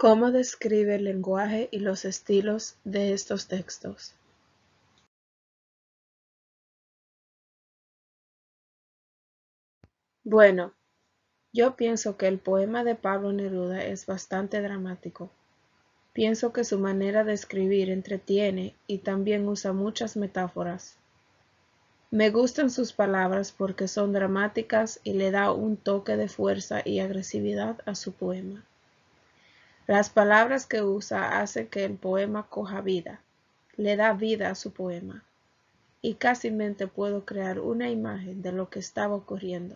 ¿Cómo describe el lenguaje y los estilos de estos textos? Bueno, yo pienso que el poema de Pablo Neruda es bastante dramático. Pienso que su manera de escribir entretiene y también usa muchas metáforas. Me gustan sus palabras porque son dramáticas y le da un toque de fuerza y agresividad a su poema. Las palabras que usa hacen que el poema coja vida, le da vida a su poema, y casi puedo crear una imagen de lo que estaba ocurriendo.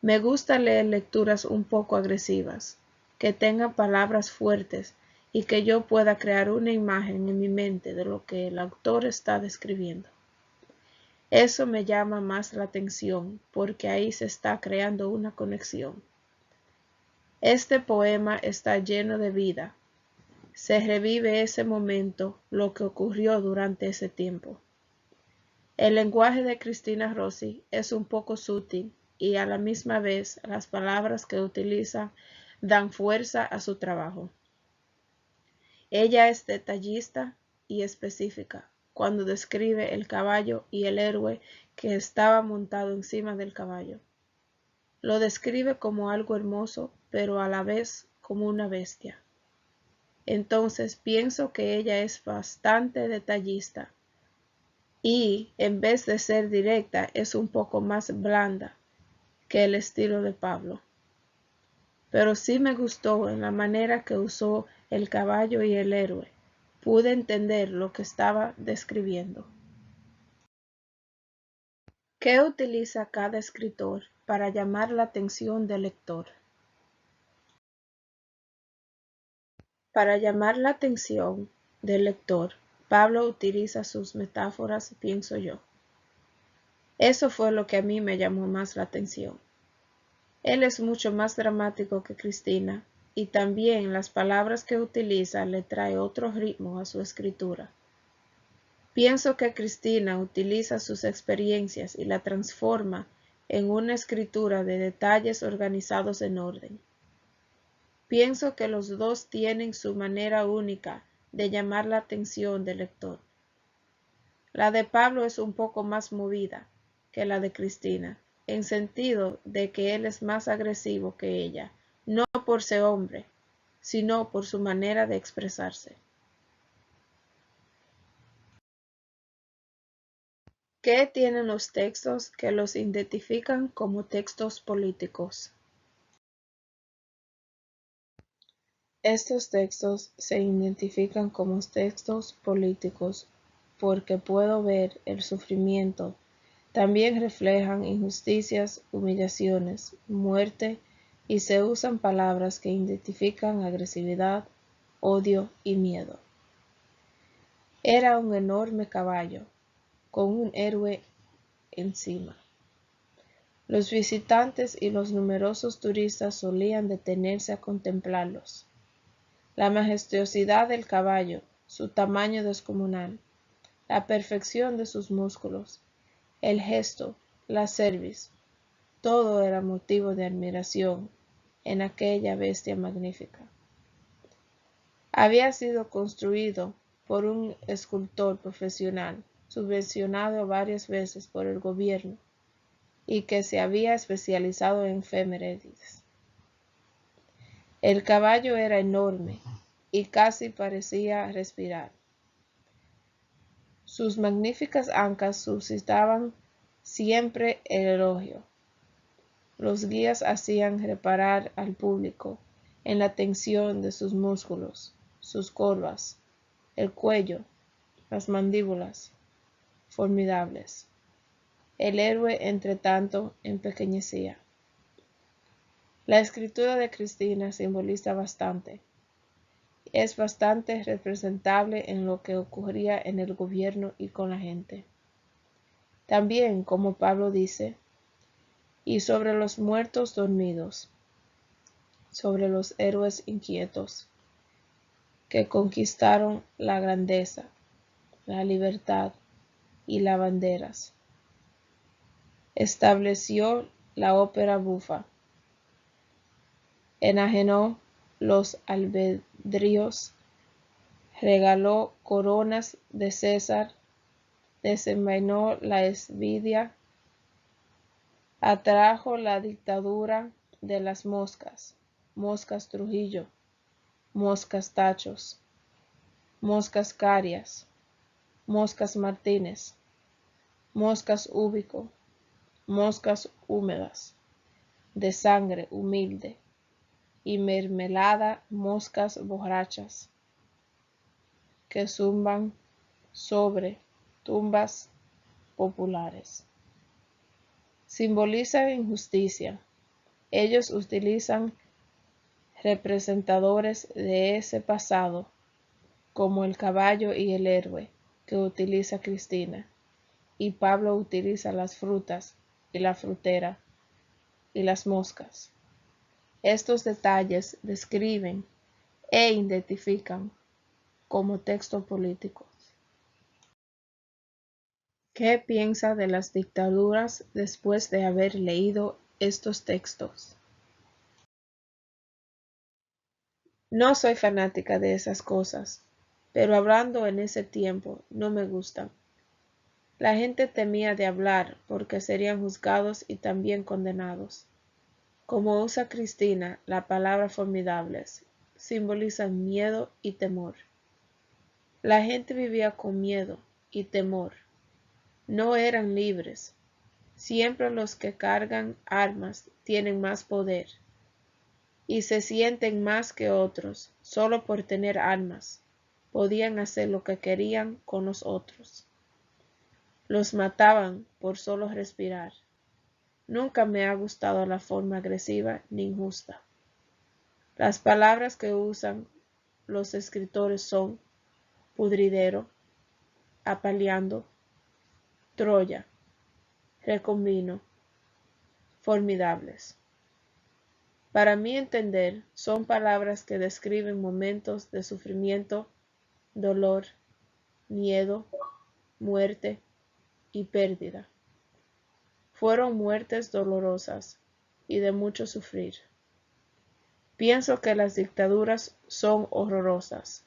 Me gusta leer lecturas un poco agresivas, que tengan palabras fuertes y que yo pueda crear una imagen en mi mente de lo que el autor está describiendo. Eso me llama más la atención porque ahí se está creando una conexión. Este poema está lleno de vida. Se revive ese momento, lo que ocurrió durante ese tiempo. El lenguaje de Cristina Rossi es un poco sutil y a la misma vez las palabras que utiliza dan fuerza a su trabajo. Ella es detallista y específica cuando describe el caballo y el héroe que estaba montado encima del caballo. Lo describe como algo hermoso, pero a la vez como una bestia. Entonces pienso que ella es bastante detallista y, en vez de ser directa, es un poco más blanda que el estilo de Pablo. Pero sí me gustó en la manera que usó el caballo y el héroe. Pude entender lo que estaba describiendo. ¿Qué utiliza cada escritor para llamar la atención del lector? Para llamar la atención del lector, Pablo utiliza sus metáforas, pienso yo. Eso fue lo que a mí me llamó más la atención. Él es mucho más dramático que Cristina, y también las palabras que utiliza le trae otro ritmo a su escritura. Pienso que Cristina utiliza sus experiencias y la transforma en una escritura de detalles organizados en orden. Pienso que los dos tienen su manera única de llamar la atención del lector. La de Pablo es un poco más movida que la de Cristina, en sentido de que él es más agresivo que ella, no por ser hombre, sino por su manera de expresarse. ¿Qué tienen los textos que los identifican como textos políticos? Estos textos se identifican como textos políticos porque puedo ver el sufrimiento. También reflejan injusticias, humillaciones, muerte y se usan palabras que identifican agresividad, odio y miedo. Era un enorme caballo, con un héroe encima. Los visitantes y los numerosos turistas solían detenerse a contemplarlos. La majestuosidad del caballo, su tamaño descomunal, la perfección de sus músculos, el gesto, la cerviz, todo era motivo de admiración en aquella bestia magnífica. Había sido construido por un escultor profesional, subvencionado varias veces por el gobierno, y que se había especializado en efemérides. El caballo era enorme y casi parecía respirar. Sus magníficas ancas suscitaban siempre el elogio. Los guías hacían reparar al público en la tensión de sus músculos, sus curvas, el cuello, las mandíbulas, formidables. El héroe, entretanto, empequeñecía. La escritura de Cristina simboliza bastante. Es bastante representable en lo que ocurría en el gobierno y con la gente. También, como Pablo dice, y sobre los muertos dormidos, sobre los héroes inquietos, que conquistaron la grandeza, la libertad y las banderas. Estableció la ópera bufa, enajenó los albedríos, regaló coronas de César, desenvainó la envidia, atrajo la dictadura de las moscas, moscas Trujillo, moscas Tachos, moscas Carias, moscas Martínez, moscas Úbico, moscas húmedas, de sangre humilde, y mermelada moscas borrachas, que zumban sobre tumbas populares. Simboliza injusticia. Ellos utilizan representadores de ese pasado, como el caballo y el héroe que utiliza Cristina, y Pablo utiliza las frutas y la frutera y las moscas. Estos detalles describen e identifican como texto político. ¿Qué piensa de las dictaduras después de haber leído estos textos? No soy fanática de esas cosas, pero hablando en ese tiempo no me gustan. La gente temía de hablar porque serían juzgados y también condenados. Como usa Cristina, la palabra formidables simboliza miedo y temor. La gente vivía con miedo y temor. No eran libres. Siempre los que cargan armas tienen más poder y se sienten más que otros solo por tener armas. Podían hacer lo que querían con los otros. Los mataban por solo respirar. Nunca me ha gustado la forma agresiva ni injusta. Las palabras que usan los escritores son pudridero, apaleando, Troya, recombino, formidables. Para mi entender, son palabras que describen momentos de sufrimiento, dolor, miedo, muerte y pérdida. Fueron muertes dolorosas y de mucho sufrir. Pienso que las dictaduras son horrorosas.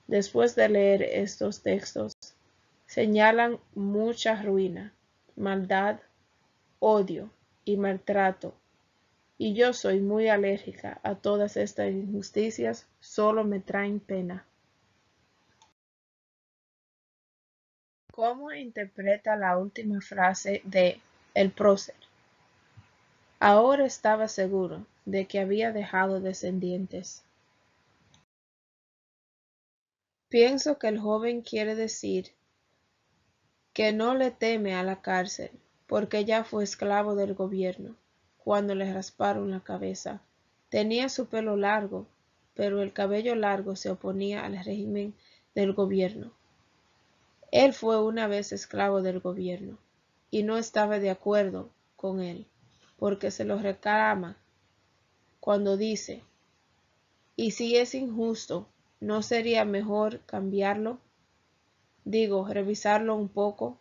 Después de leer estos textos, señalan mucha ruina, maldad, odio y maltrato, y yo soy muy alérgica a todas estas injusticias, solo me traen pena. ¿Cómo interpreta la última frase de el prócer? Ahora estaba seguro de que había dejado descendientes. Pienso que el joven quiere decir que no le teme a la cárcel, porque ya fue esclavo del gobierno. Cuando le rasparon la cabeza, tenía su pelo largo, pero el cabello largo se oponía al régimen del gobierno. Él fue una vez esclavo del gobierno, y no estaba de acuerdo con él, porque se lo reclama cuando dice, ¿y si es injusto, no sería mejor cambiarlo? Digo, revisarlo un poco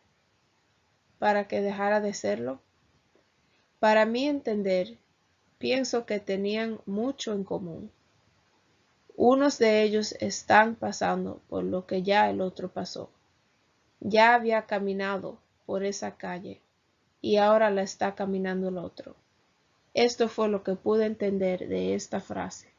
para que dejara de serlo. Para mi entender, pienso que tenían mucho en común. Unos de ellos están pasando por lo que ya el otro pasó. Ya había caminado por esa calle y ahora la está caminando el otro. Esto fue lo que pude entender de esta frase.